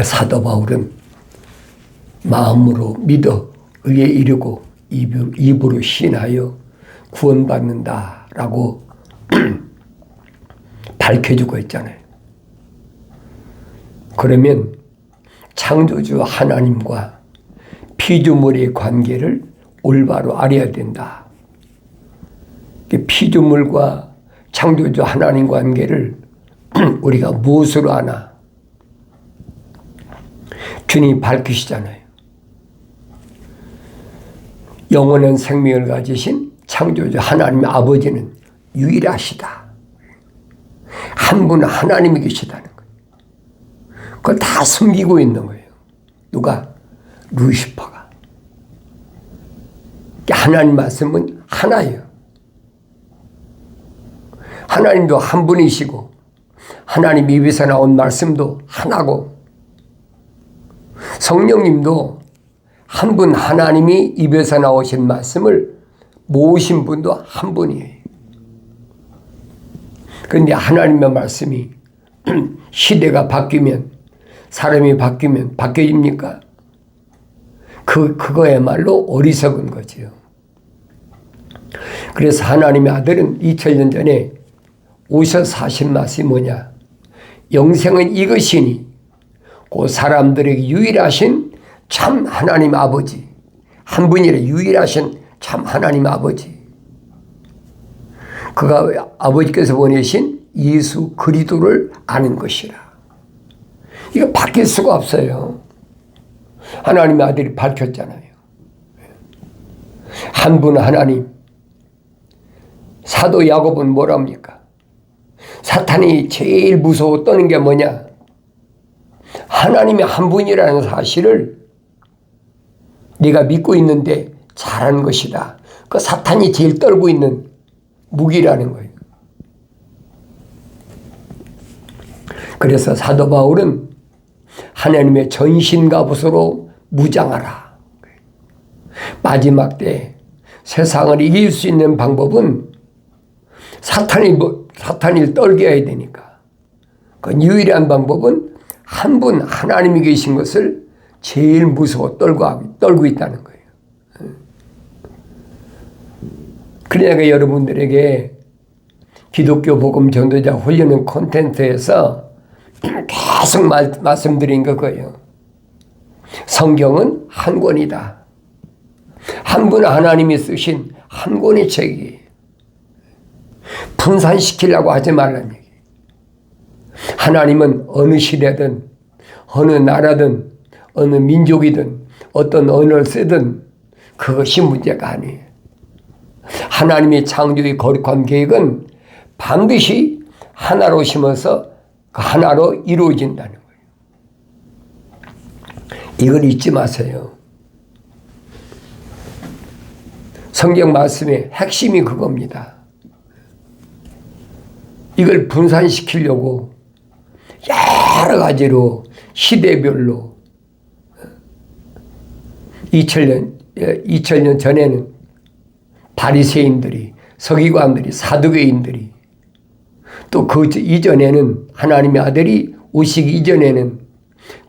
사도 바울은 마음으로 믿어 의에 이르고 입으로 시인하여 구원받는다라고 밝혀주고 있잖아요. 그러면 창조주 하나님과 피조물의 관계를 올바로 알아야 된다. 피조물과 창조주 하나님 관계를 우리가 무엇으로 아나? 주님이 밝히시잖아요. 영원한 생명을 가지신 창조주 하나님 아버지는 유일하시다. 한 분 하나님이 계시다는 거예요. 그걸 다 숨기고 있는 거예요. 누가? 루시퍼가. 하나님 말씀은 하나예요. 하나님도 한 분이시고 하나님 입에서 나온 말씀도 하나고 성령님도 한 분 하나님이 입에서 나오신 말씀을 모으신 분도 한 분이에요. 그런데 하나님의 말씀이 시대가 바뀌면 사람이 바뀌면 바뀌어집니까? 그거야말로 어리석은 거지요. 그래서 하나님의 아들은 2000년 전에 오셔서 하신 말씀이 뭐냐? 영생은 이것이니 그 사람들에게 유일하신 참 하나님 아버지, 한 분이라 유일하신 참 하나님 아버지, 그가 아버지께서 보내신 예수 그리스도를 아는 것이라. 이거 바뀔 수가 없어요. 하나님의 아들이 밝혔잖아요. 한 분 하나님. 사도 야고보는 뭐랍니까? 사탄이 제일 무서워 떠는 게 뭐냐? 하나님이 한 분이라는 사실을 네가 믿고 있는데 잘하는 것이다. 그 사탄이 제일 떨고 있는 무기라는 거예요. 그래서 사도 바울은 하나님의 전신갑옷으로 무장하라. 마지막 때 세상을 이길 수 있는 방법은 사탄을 떨게 해야 되니까. 그 유일한 방법은 한 분 하나님이 계신 것을 제일 무서워 떨고 있다는 거예요. 그러니까 여러분들에게 기독교 복음 전도자 훈련의 콘텐츠에서 계속 말씀드린 거예요. 성경은 한 권이다. 한 분 하나님이 쓰신 한 권의 책이에요. 분산시키려고 하지 말라는 얘기. 하나님은 어느 시대든 어느 나라든 어느 민족이든 어떤 언어를 쓰든 그것이 문제가 아니에요. 하나님의 창조의 거룩한 계획은 반드시 하나로 심어서 그 하나로 이루어진다는 거예요. 이걸 잊지 마세요. 성경 말씀의 핵심이 그겁니다. 이걸 분산시키려고 여러 가지로 시대별로 2000년 전에는 바리새인들이, 서기관들이, 사두개인들이, 또 그 이전에는 하나님의 아들이 오시기 이전에는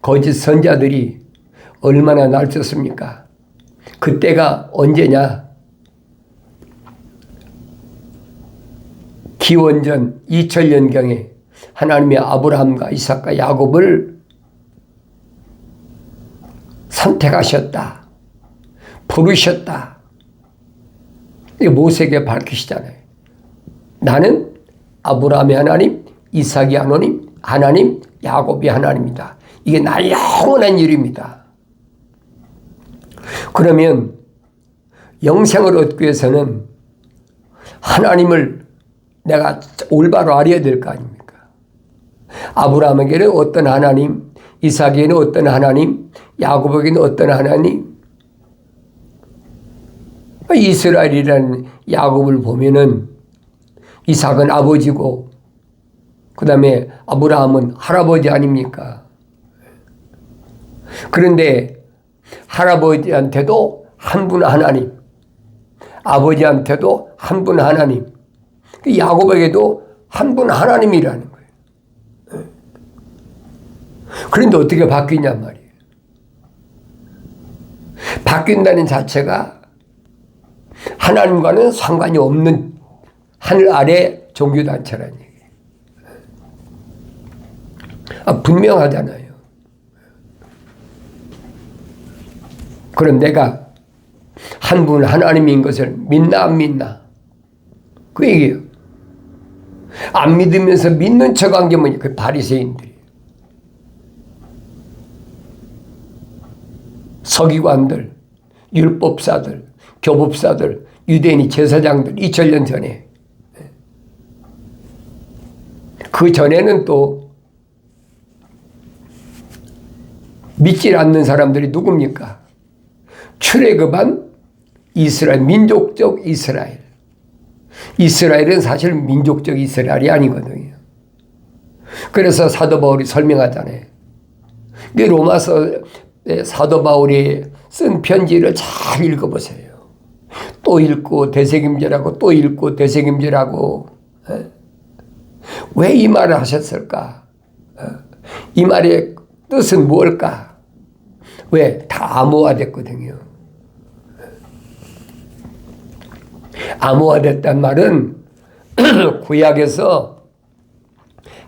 거짓 선자들이 얼마나 날쳤습니까? 그때가 언제냐? 기원전 2000년경에 하나님의 아브라함과 이삭과 야곱을 선택하셨다. 부르셨다. 이게 모세에게 밝히시잖아요. 나는 아브라함의 하나님, 이삭의 하나님, 야곱의 하나님이다. 이게 나의 영원한 일입니다. 그러면 영생을 얻기 위해서는 하나님을 내가 올바로 알아야 될 거 아닙니까? 아브라함에게는 어떤 하나님, 이삭에게는 어떤 하나님, 야곱에게는 어떤 하나님. 이스라엘이라는 야곱을 보면은 이삭은 아버지고 그 다음에 아브라함은 할아버지 아닙니까? 그런데 할아버지한테도 한 분 하나님, 아버지한테도 한 분 하나님, 야곱에게도 한 분 하나님이라는 거예요. 그런데 어떻게 바뀌냔 말이에요. 바뀐다는 자체가 하나님과는 상관이 없는 하늘 아래 종교단체라는 얘기예요. 분명하잖아요. 그럼 내가 한 분 하나님인 것을 믿나 안 믿나? 그 얘기예요. 안 믿으면서 믿는 척한 게 뭐냐? 그 바리새인들이에요. 서기관들, 율법사들, 교법사들, 유대인이 제사장들 2000년 전에. 그 전에는 또 믿지 않는 사람들이 누굽니까? 출애굽한 이스라엘, 민족적 이스라엘. 이스라엘은 사실 민족적 이스라엘이 아니거든요. 그래서 사도 바울이 설명하잖아요. 로마서 사도 바울이 쓴 편지를 잘 읽어보세요. 또 읽고 되새김질하고 또 읽고 되새김질하고. 왜 이 말을 하셨을까? 이 말의 뜻은 무엇일까? 왜? 다 암호화됐거든요. 암호화됐단 말은 구약에서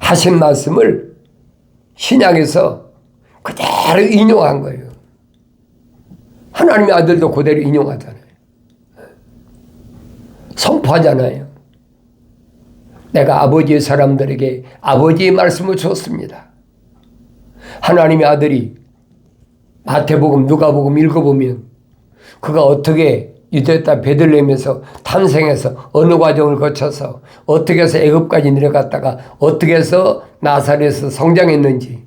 하신 말씀을 신약에서 그대로 인용한 거예요. 하나님의 아들도 그대로 인용하잖아요. 선포하잖아요. 내가 아버지의 사람들에게 아버지의 말씀을 줬습니다. 하나님의 아들이 마태복음, 누가복음 읽어보면 그가 어떻게 유대 땅 베들레헴에서 탄생해서 어느 과정을 거쳐서 어떻게 해서 애굽까지 내려갔다가 어떻게 해서 나사렛에서 성장했는지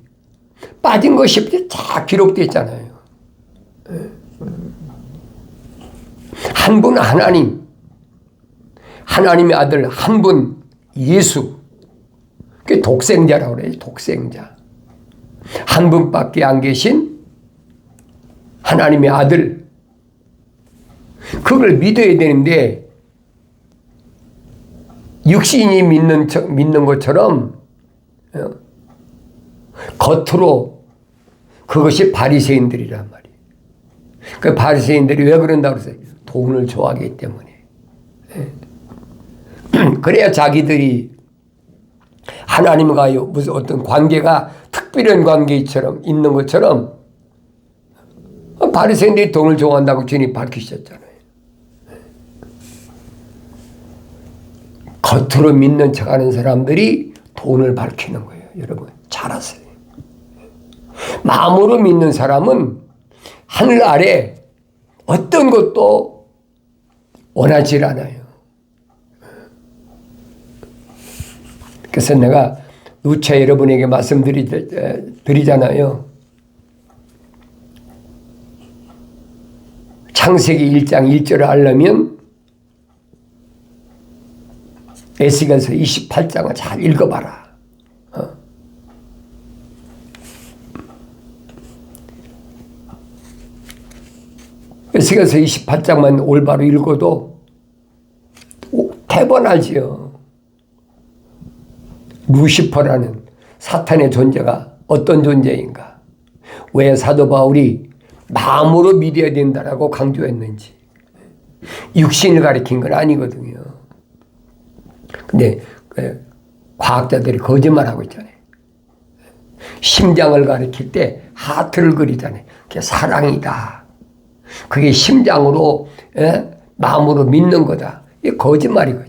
빠진 것이 다 기록되어 있잖아요. 한 분 하나님, 하나님의 아들 한 분 예수, 그게 독생자라고 그래요. 독생자. 한 분밖에 안 계신 하나님의 아들, 그걸 믿어야 되는데 육신이 믿는 것처럼 겉으로 그것이 바리새인들이란 말이에요. 그 바리새인들이 왜 그런다고 그랬어요? 돈을 좋아하기 때문에. 그래야 자기들이 하나님과 무슨 어떤 관계가 특별한 관계처럼 있는 것처럼 바리새인들이 돈을 좋아한다고 주님 밝히셨잖아요. 겉으로 믿는 척하는 사람들이 돈을 밝히는 거예요. 여러분 잘 아세요. 마음으로 믿는 사람은 하늘 아래 어떤 것도 원하지 않아요. 그래서 내가 누차 여러분에게 말씀드리잖아요. 창세기 1장 1절을 알려면 에스겔서 28장을 잘 읽어봐라. 에스겔서 28장만 올바로 읽어도 대번하지요. 루시퍼라는 사탄의 존재가 어떤 존재인가? 왜 사도 바울이 마음으로 믿어야 된다라고 강조했는지. 육신을 가리킨 건 아니거든요. 근데 과학자들이 거짓말하고 있잖아요. 심장을 가리킬 때 하트를 그리잖아요. 그게 사랑이다. 그게 심장으로 마음으로 믿는 거다. 이게 거짓말이거든요.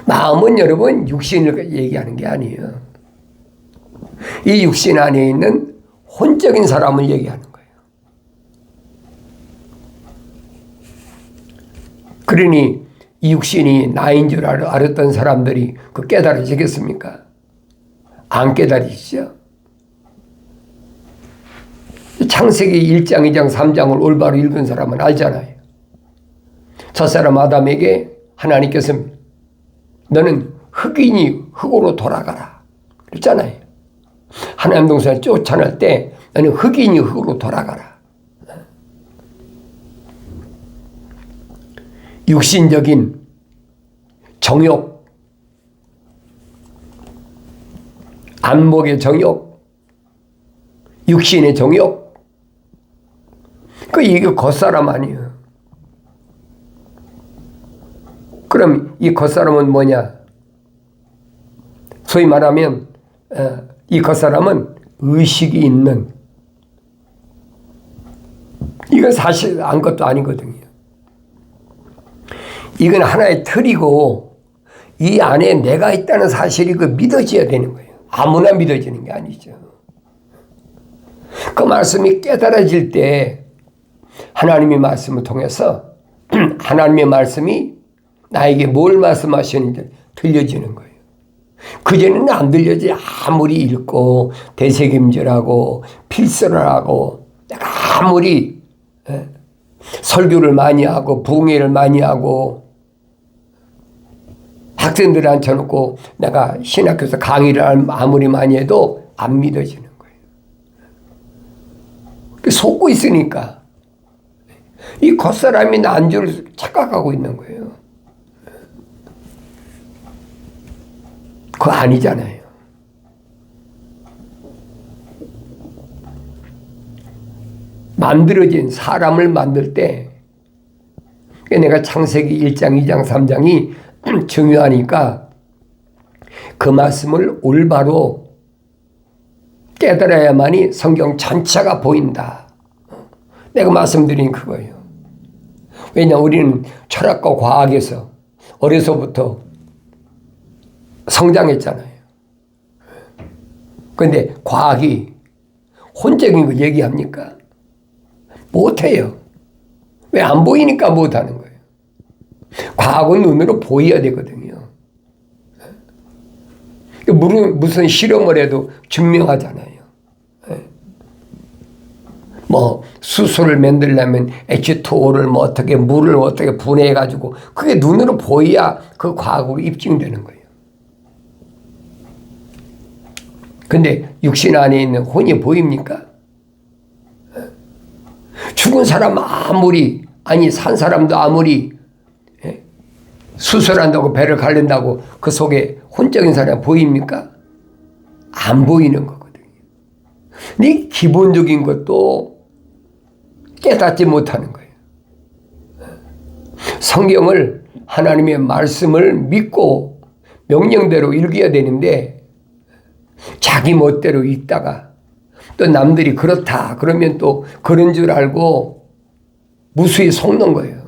마음은 여러분 육신을 얘기하는 게 아니에요. 이 육신 안에 있는 혼적인 사람을 얘기하는 거예요. 그러니 이 육신이 나인 줄 알았던 사람들이 그 깨달아지겠습니까? 안 깨달으시죠? 창세기 1장, 2장, 3장을 올바로 읽은 사람은 알잖아요. 첫사람 아담에게 하나님께서 너는 흑인이 흑으로 돌아가라 그랬잖아요. 하나님 동산을 쫓아낼 때 너는 흑인이 흑으로 돌아가라. 육신적인 정욕, 안목의 정욕, 육신의 정욕. 이게 겉사람 아니에요. 그럼 이 겉사람은 뭐냐? 소위 말하면 이 겉사람은 의식이 있는, 이건 사실 아무것도 아니거든요. 이건 하나의 틀이고 이 안에 내가 있다는 사실이 믿어져야 되는 거예요. 아무나 믿어지는 게 아니죠. 그 말씀이 깨달아질 때 하나님의 말씀을 통해서 하나님의 말씀이 나에게 뭘 말씀하시는지 들려지는 거예요. 그전에는 안 들려지. 아무리 읽고 되새김질하고 필서를 하고 내가 아무리 설교를 많이 하고 부흥회를 많이 하고 학생들을 앉혀놓고 내가 신학교에서 강의를 아무리 많이 해도 안 믿어지는 거예요. 속고 있으니까 이 겉사람이 난 줄 착각하고 있는 거예요. 그거 아니잖아요. 만들어진 사람을 만들 때 내가 창세기 1장, 2장, 3장이 중요하니까 그 말씀을 올바로 깨달아야만이 성경 전체가 보인다. 내가 말씀드린 그거예요. 왜냐, 우리는 철학과 과학에서 어려서부터 성장했잖아요. 그런데 과학이 혼적인 거 얘기합니까? 못해요. 왜? 안 보이니까 못하는 거예요. 과학은 눈으로 보여야 되거든요. 무슨 실험을 해도 증명하잖아요. 뭐 수소를 만들려면 H2O를 뭐 어떻게 물을 어떻게 분해해가지고 그게 눈으로 보여야 그 과학으로 입증되는 거예요. 근데 육신 안에 있는 혼이 보입니까? 죽은 사람 아무리, 아니 산 사람도 아무리 수술한다고 배를 갈른다고 그 속에 혼적인 사람 보입니까? 안 보이는 거거든요. 근데 기본적인 것도 깨닫지 못하는 거예요. 성경을, 하나님의 말씀을 믿고 명령대로 읽어야 되는데 자기 멋대로 읽다가 또 남들이 그렇다 그러면 또 그런 줄 알고 무수히 속는 거예요.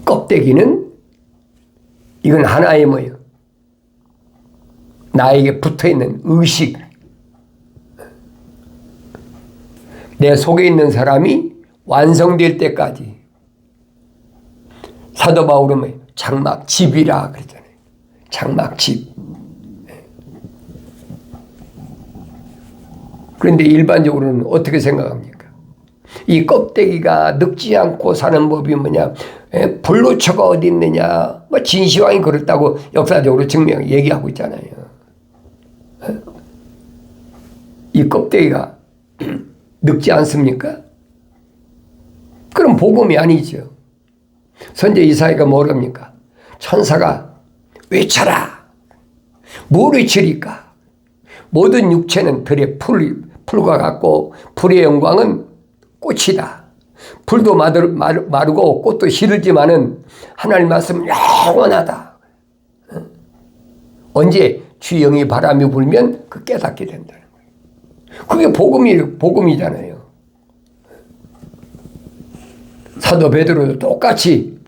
껍데기는 이건 하나의 뭐예요? 나에게 붙어있는 의식. 내 속에 있는 사람이 완성될 때까지. 사도 바울은 뭐예요? 장막집이라 그랬잖아요. 장막집. 그런데 일반적으로는 어떻게 생각합니까? 이 껍데기가 늙지 않고 사는 법이 뭐냐? 불로초가 어디 있느냐? 뭐 진시황이 그렇다고 역사적으로 얘기하고 있잖아요. 이 껍데기가 늙지 않습니까? 그럼 복음이 아니죠. 선제 이사야가 뭐랍니까? 천사가 외쳐라. 뭘 외치리까? 모든 육체는 들의 풀과 같고 풀의 영광은 꽃이다. 풀도 마르고 꽃도 시들지만은 하나님 말씀은 영원하다. 언제 주 영이 바람이 불면 그 깨닫게 된다는 거예요. 그게 복음이잖아요. 사도 베드로도 똑같이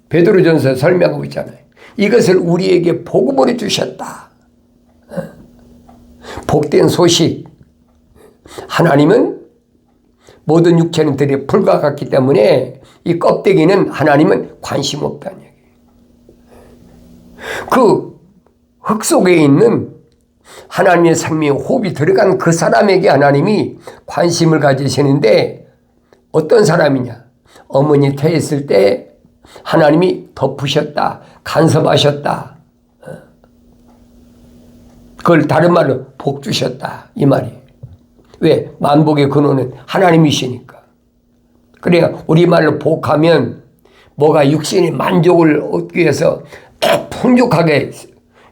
베드로전서에 설명하고 있잖아요. 이것을 우리에게 복음으로 주셨다. 복된 소식. 하나님은 모든 육체는 들의 풀과 같기 때문에 이 껍데기는 하나님은 관심 없다는 얘기예요. 그 흙 속에 있는 하나님의 생명의 호흡이 들어간 그 사람에게 하나님이 관심을 가지시는데 어떤 사람이냐? 어머니 태했을 때 하나님이 덮으셨다. 간섭하셨다. 그걸 다른 말로 복 주셨다. 이 말이에요. 왜? 만복의 근원은 하나님이시니까. 그러니까 우리말로 복하면 뭐가 육신의 만족을 얻기 위해서 풍족하게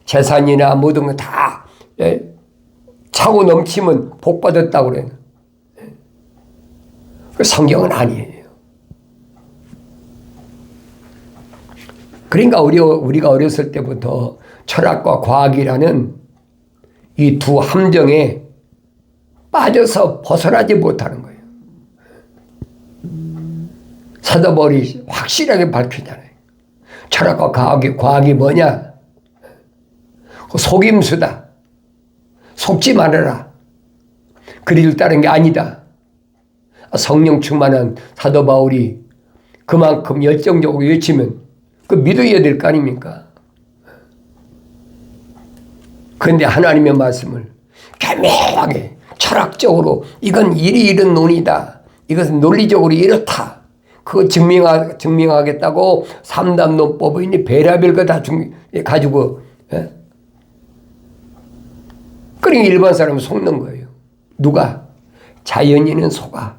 재산이나 모든 거 다 차고 넘치면 복 받았다고 그래요. 성경은 아니에요. 그러니까 우리가 어렸을 때부터 철학과 과학이라는 이 두 함정에 빠져서 벗어나지 못하는 거예요. 사도 바울이 확실하게 밝히잖아요. 철학과 과학이 뭐냐? 속임수다. 속지 말아라. 그리를 따른 게 아니다. 성령 충만한 사도 바울이 그만큼 열정적으로 외치면 그 믿어야 될 거 아닙니까? 그런데 하나님의 말씀을 교묘하게 철학적으로 이건 이런 논이다. 이것은 논리적으로 이렇다. 그거 증명하겠다고 삼단론법이니 베라별 거 다 가지고 그러니까 일반 사람은 속는 거예요. 누가? 자연인은 속아.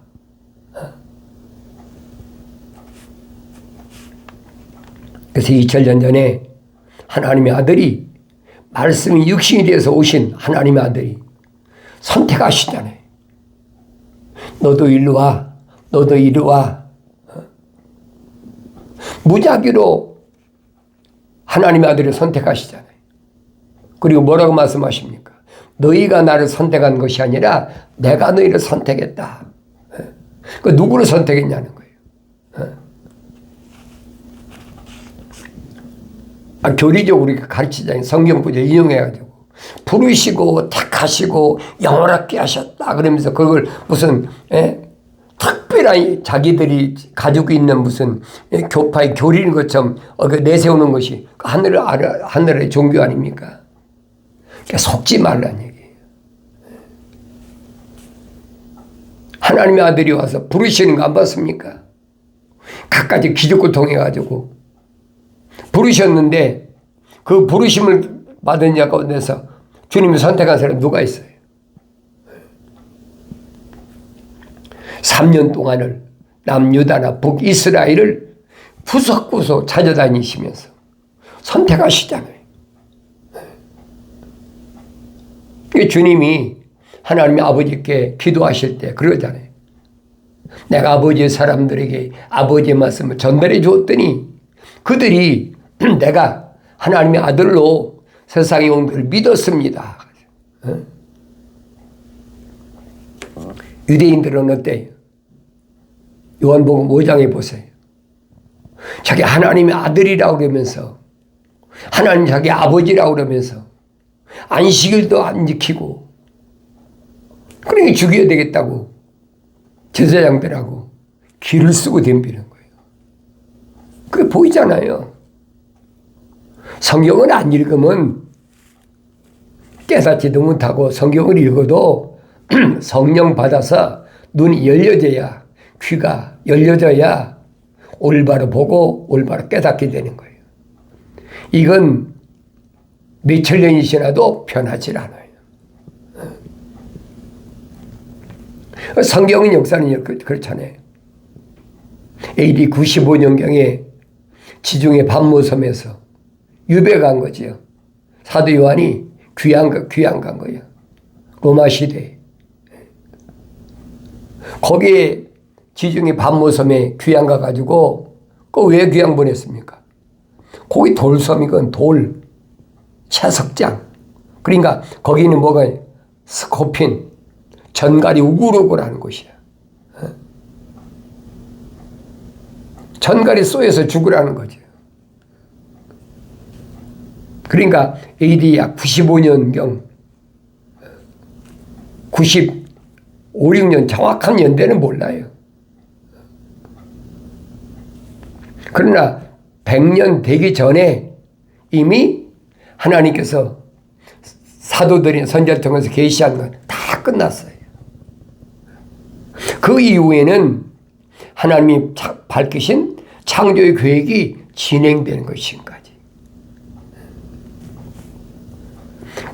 그래서 2000년 전에 하나님의 아들이 말씀이 육신이 되어서 오신 하나님의 아들이 선택하시잖아요. 너도 일로 와. 너도 이리 와. 무작위로 하나님의 아들을 선택하시잖아요. 그리고 뭐라고 말씀하십니까? 너희가 나를 선택한 것이 아니라 내가 너희를 선택했다. 그 누구를 선택했냐는 거예요. 교리적으로 가르치자니 성경 구절 인용해가지고 부르시고 택하시고 영원하게 하셨다 그러면서 그걸 무슨 특별한 자기들이 가지고 있는 무슨 교파의 교리인 것처럼 내세우는 것이 하늘의 종교 아닙니까? 그러니까 속지 말라는 얘기예요. 하나님의 아들이 와서 부르시는 거 안 봤습니까? 갖가지 기적을 통해 가지고 부르셨는데 그 부르심을 받은 자 가운데서 주님이 선택한 사람 누가 있어요? 3년 동안을 남유다나 북이스라엘을 구석구석 찾아다니시면서 선택하시잖아요. 주님이 하나님의 아버지께 기도하실 때 그러잖아요. 내가 아버지의 사람들에게 아버지의 말씀을 전달해 주었더니 그들이 내가 하나님의 아들로 세상에 온 걸 믿었습니다. 유대인들은 어때요? 요한복음 5장에 보세요. 자기 하나님의 아들이라고 그러면서 하나님 자기 아버지라고 그러면서 안식일도 안 지키고 그러니 죽여야 되겠다고 제사장들하고 길을 쓰고 덤비는 거예요. 그게 보이잖아요. 성경을 안 읽으면 깨닫지도 못하고 성경을 읽어도 성령 받아서 눈이 열려져야 귀가 열려져야 올바로 보고 올바로 깨닫게 되는 거예요. 이건 몇천 년이 지나도 변하지 않아요. 성경의 역사는 그렇잖아요. AD 95년경에 지중해 반모섬에서 유배간 거죠. 사도 요한이 귀양 간 거예요. 로마 시대에. 거기에 지중해 반모섬에 귀양 가가지고 그 왜 귀양 보냈습니까? 거기 돌섬이건 돌, 채석장. 그러니까 거기는 뭐가 스코핀, 전갈이 우글우글하는 곳이야. 전갈이 쏘여서 죽으라는 거죠. 그러니까 AD 약 95년경 95, 6년 정확한 연대는 몰라요. 그러나 100년 되기 전에 이미 하나님께서 사도들이 선지자를 통해서 계시한 건 다 끝났어요. 그 이후에는 하나님이 밝히신 창조의 계획이 진행되는 것인까지.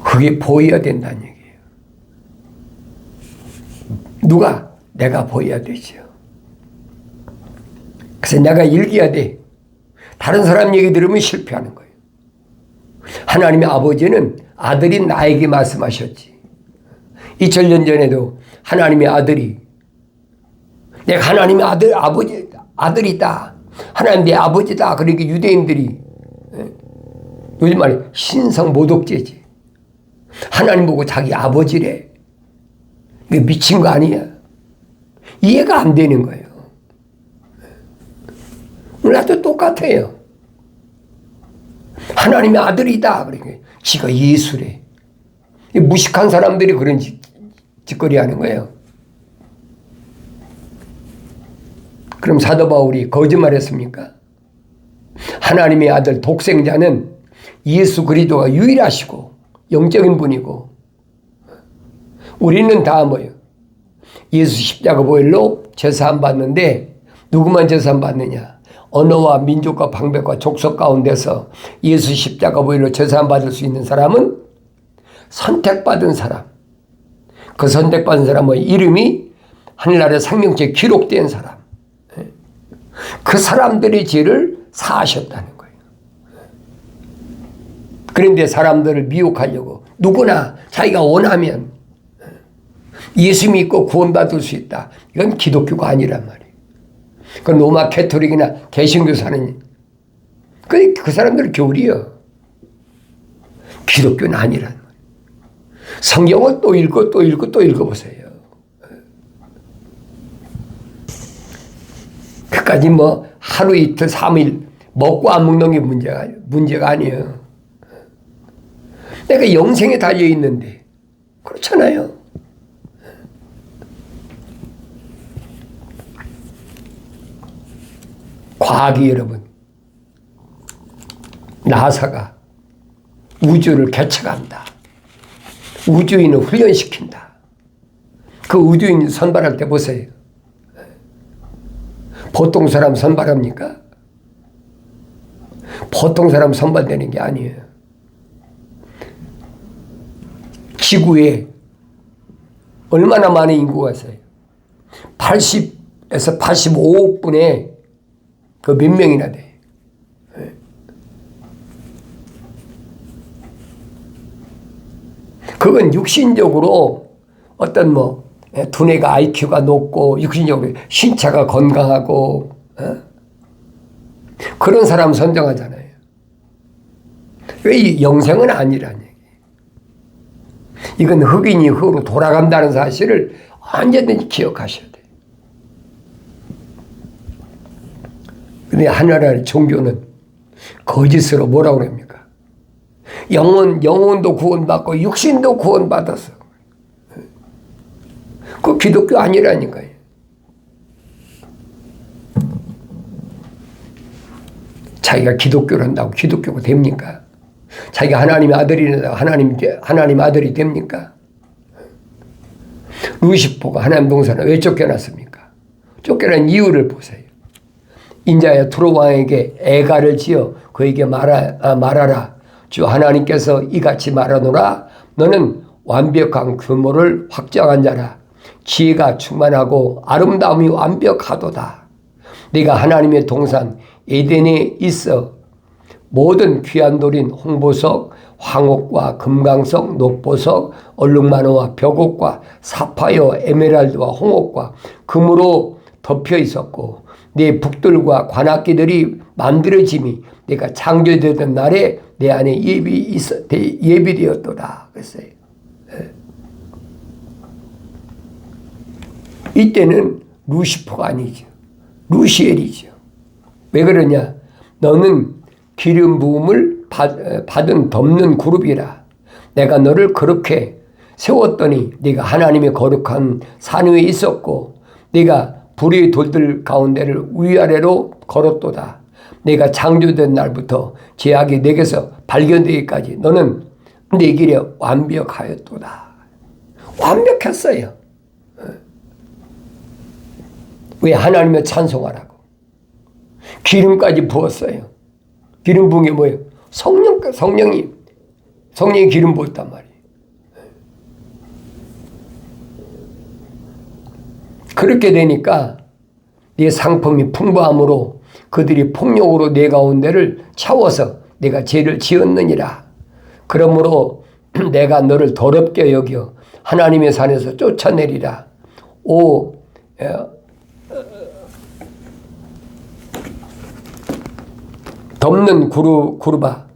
그게 보여야 된다는 얘기예요. 누가? 내가 보여야 되죠. 그래서 내가 읽어야 돼. 다른 사람 얘기 들으면 실패하는 거예요. 하나님의 아버지는 아들이 나에게 말씀하셨지. 2000년 전에도 하나님의 아들이, 내가 하나님의 아들이다. 하나님 내 아버지다. 그러니까 유대인들이, 요즘 말에 신성 모독죄지. 하나님 보고 자기 아버지래. 미친 거 아니야. 이해가 안 되는 거예요. 나도 똑같아요. 하나님의 아들이다. 그러니까 지가 예수래. 무식한 사람들이 그런 짓거리 하는 거예요. 그럼 사도 바울이 거짓말했습니까? 하나님의 아들 독생자는 예수 그리스도가 유일하시고 영적인 분이고, 우리는 다 뭐예요? 예수 십자가 보혈로 제사함 받는데 누구만 제사함 받느냐? 언어와 민족과 방백과 족속 가운데서 예수 십자가 보혈로 제사함 받을 수 있는 사람은 선택받은 사람. 그 선택받은 사람의 이름이 하늘나라의 생명책에 기록된 사람. 그 사람들의 죄를 사하셨다는 거예요. 그런데 사람들을 미혹하려고 누구나 자기가 원하면 예수 믿고 구원받을 수 있다. 이건 기독교가 아니란 말이에요. 그 로마 캐토릭이나 개신교사는 그 사람들은 교리요. 기독교는 아니란 말이에요. 성경을 또 읽고 또 읽고 또 읽어보세요. 그까지 뭐 하루 이틀 3일 먹고 안 먹는 게 문제가 아니에요. 내가 영생에 달려있는데 그렇잖아요. 과학이 여러분, 나사가 우주를 개척한다. 우주인을 훈련시킨다. 그 우주인 선발할 때 보세요. 보통 사람 선발합니까? 보통 사람 선발되는 게 아니에요. 지구에 얼마나 많은 인구가 있어요? 80에서 85억 분의 그 몇 명이나 돼. 그건 육신적으로 어떤 뭐 두뇌가 IQ가 높고 육신적으로 신체가 건강하고 그런 사람 선정하잖아요. 왜 영생은 아니라는 얘기예요. 이건 흑인이 흑으로 돌아간다는 사실을 언제든지 기억하셔야 돼요. 근데 하나님의 종교는 거짓으로 뭐라고 그럽니까? 영혼도 구원받고 육신도 구원받았어. 그 기독교 아니라니까요. 자기가 기독교를 한다고 기독교가 됩니까? 자기가 하나님의 아들이라고 하나님 아들이 됩니까? 루시퍼가 하나님 동산을 왜 쫓겨났습니까? 쫓겨난 이유를 보세요. 인자야 두로 왕에게 애가를 지어 그에게 말하라. 주 하나님께서 이같이 말하노라. 너는 완벽한 규모를 확정한 자라. 지혜가 충만하고 아름다움이 완벽하도다. 네가 하나님의 동산 에덴에 있어 모든 귀한 돌인 홍보석, 황옥과 금강석, 녹보석, 얼룩마노와 벽옥과 사파이어, 에메랄드와 홍옥과 금으로 덮여 있었고 네 북들과 관악기들이 만들어짐이 내가 창조되던 날에 내 안에 예비되었도다. 그랬어요. 이때는 루시퍼가 아니죠. 루시엘이죠. 왜 그러냐? 너는 기름 부음을 받은 덮는 그룹이라. 내가 너를 그렇게 세웠더니 네가 하나님의 거룩한 산 위에 있었고 네가 불의 돌들 가운데를 위아래로 걸었도다. 내가 창조된 날부터 제약이 내게서 발견되기까지 너는 내 길에 완벽하였도다. 완벽했어요. 왜? 하나님의 찬송하라고. 기름까지 부었어요. 기름 부은 게 뭐예요? 성령이 기름 부었단 말이에요. 그렇게 되니까 네 상품이 풍부함으로 그들이 폭력으로 내 가운데를 채워서 내가 죄를 지었느니라. 그러므로 내가 너를 더럽게 여겨 하나님의 산에서 쫓아내리라. 5. 덮는 구르바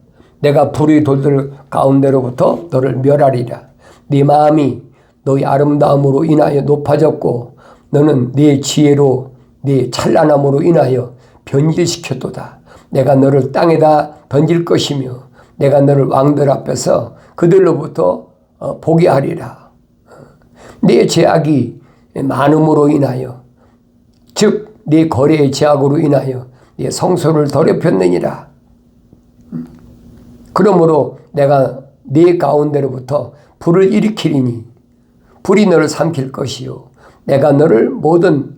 내가 불의 돌들 가운데로부터 너를 멸하리라. 네 마음이 너의 아름다움으로 인하여 높아졌고 너는 네 지혜로 네 찬란함으로 인하여 변질시켰도다. 내가 너를 땅에다 던질 것이며 내가 너를 왕들 앞에서 그들로부터 보게 하리라. 네 죄악이 많음으로 인하여 즉 네 거래의 죄악으로 인하여 네 성소를 더럽혔느니라. 그러므로 내가 네 가운데로부터 불을 일으키리니 불이 너를 삼킬 것이요 내가 너를 모든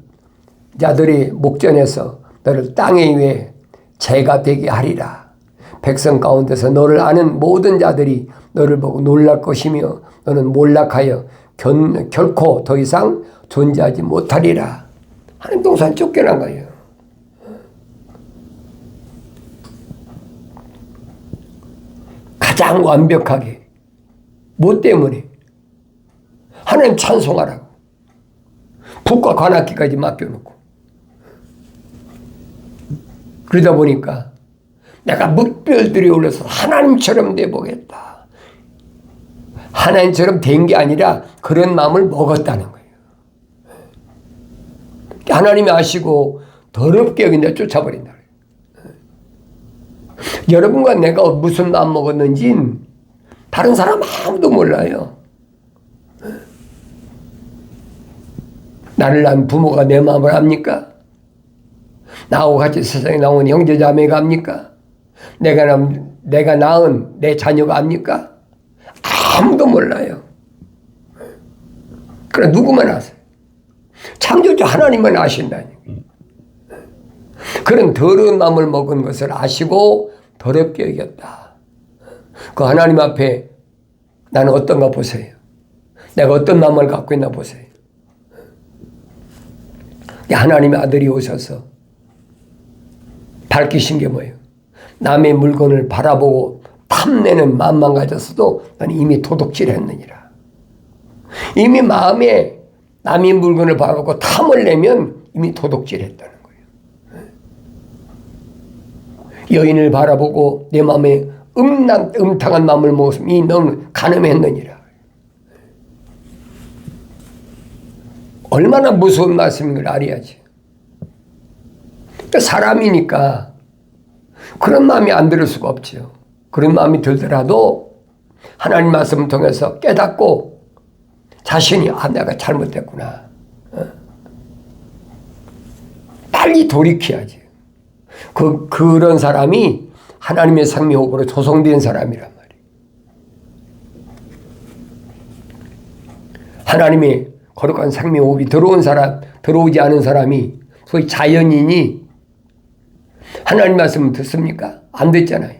자들의 목전에서 너를 땅에 위에 재가 되게 하리라. 백성 가운데서 너를 아는 모든 자들이 너를 보고 놀랄 것이며 너는 몰락하여 결코 더 이상 존재하지 못하리라. 하나님 동산 쫓겨난 거예요. 가장 완벽하게. 뭐 때문에? 하나님 찬송하라고. 북과 관악기까지 맡겨놓고. 그러다 보니까 내가 묵별들이 올라서 하나님처럼 돼보겠다. 하나님처럼 된 게 아니라 그런 마음을 먹었다는 거예요. 하나님이 아시고 더럽게 여긴다 쫓아버린다. 여러분과 내가 무슨 마음 먹었는지는 다른 사람 아무도 몰라요. 나를 낳은 부모가 내 마음을 압니까? 나하고 같이 세상에 나온 형제자매가 압니까? 내가 낳은 내 자녀가 압니까? 아무도 몰라요. 그래 누구만 아세요? 창조주 하나님만 아신다니. 그런 더러운 마음을 먹은 것을 아시고 더럽게 여겼다. 그 하나님 앞에 나는 어떤가 보세요. 내가 어떤 마음을 갖고 있나 보세요. 하나님의 아들이 오셔서 밝히신 게 뭐예요? 남의 물건을 바라보고 탐내는 마음만 가졌어도 나는 이미 도둑질했느니라. 이미 마음에 남의 물건을 바라보고 탐을 내면 이미 도둑질했다는 거예요. 여인을 바라보고 내 마음에 음탕한 마음을 먹었으면 이 너는 간음했느니라. 얼마나 무서운 말씀인 걸 알아야지. 사람이니까 그런 마음이 안 들을 수가 없죠. 그런 마음이 들더라도 하나님 말씀을 통해서 깨닫고 자신이 내가 잘못됐구나. 빨리 돌이켜야지. 그런 사람이 하나님의 생명호흡으로 조성된 사람이란 말이에요. 하나님의 거룩한 생명호흡이 들어오지 않은 사람이 소위 자연인이 하나님 말씀을 듣습니까? 안 듣잖아요.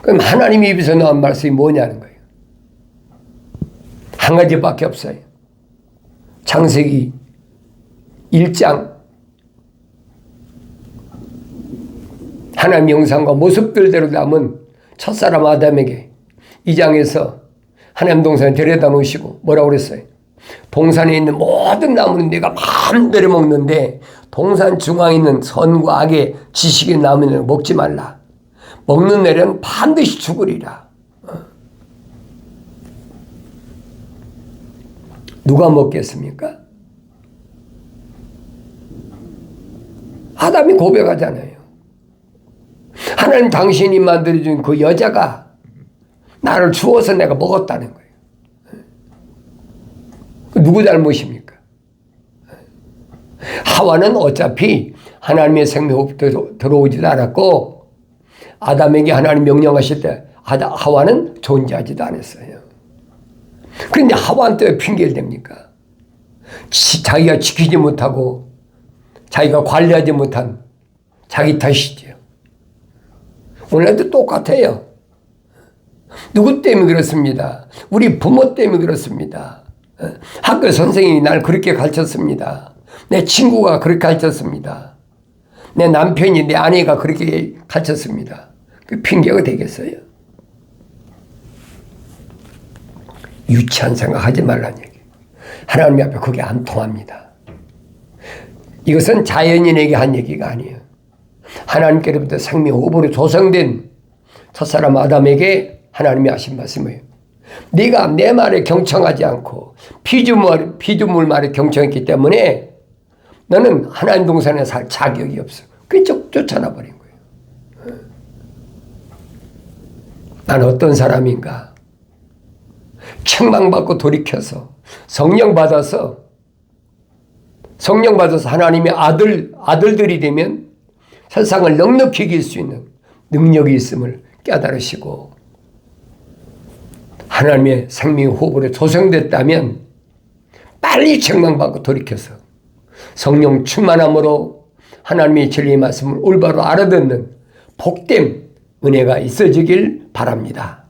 그럼 하나님의 입에서 나온 말씀이 뭐냐는 거예요. 한 가지밖에 없어요. 창세기 1장 하나님 형상과 모습들대로 남은 첫사람 아담에게 2장에서 하나님 동산에 데려다 놓으시고 뭐라고 그랬어요? 동산에 있는 모든 나무는 내가 마음대로 먹는데 동산 중앙에 있는 선과 악의 지식의 나무는 먹지 말라. 먹는 애는 반드시 죽으리라. 누가 먹겠습니까? 아담이 고백하잖아요. 하나님 당신이 만들어준 그 여자가 나를 주어서 내가 먹었다는 거예요. 누구 잘못입니까? 하와는 어차피 하나님의 생명호흡 들어오지도 않았고 아담에게 하나님 명령하실 때 하와는 존재하지도 않았어요. 그런데 하와한테 왜 핑계를 댑니까? 자기가 지키지 못하고 자기가 관리하지 못한 자기 탓이죠. 오늘도 똑같아요. 누구 때문에 그렇습니다. 우리 부모 때문에 그렇습니다. 학교 선생님이 날 그렇게 가르쳤습니다. 내 친구가 그렇게 가르쳤습니다. 내 남편이 내 아내가 그렇게 가르쳤습니다. 그 핑계가 되겠어요? 유치한 생각하지 말라는 얘기. 하나님 앞에 그게 안 통합니다. 이것은 자연인에게 한 얘기가 아니에요. 하나님께로부터 생명 후보로 조성된 첫사람 아담에게 하나님이 하신 말씀이에요. 네가 내 말에 경청하지 않고 피조물 말에 경청했기 때문에 너는 하나님 동산에 살 자격이 없어. 그게 쫓아나 버린 거예요. 난 어떤 사람인가? 책망받고 돌이켜서 성령 받아서 하나님의 아들들이 되면 세상을 넉넉히 이길 수 있는 능력이 있음을 깨달으시고 하나님의 생명 호흡으로 조성됐다면 빨리 책망받고 돌이켜서 성령 충만함으로 하나님의 진리의 말씀을 올바로 알아듣는 복된 은혜가 있어지길 바랍니다.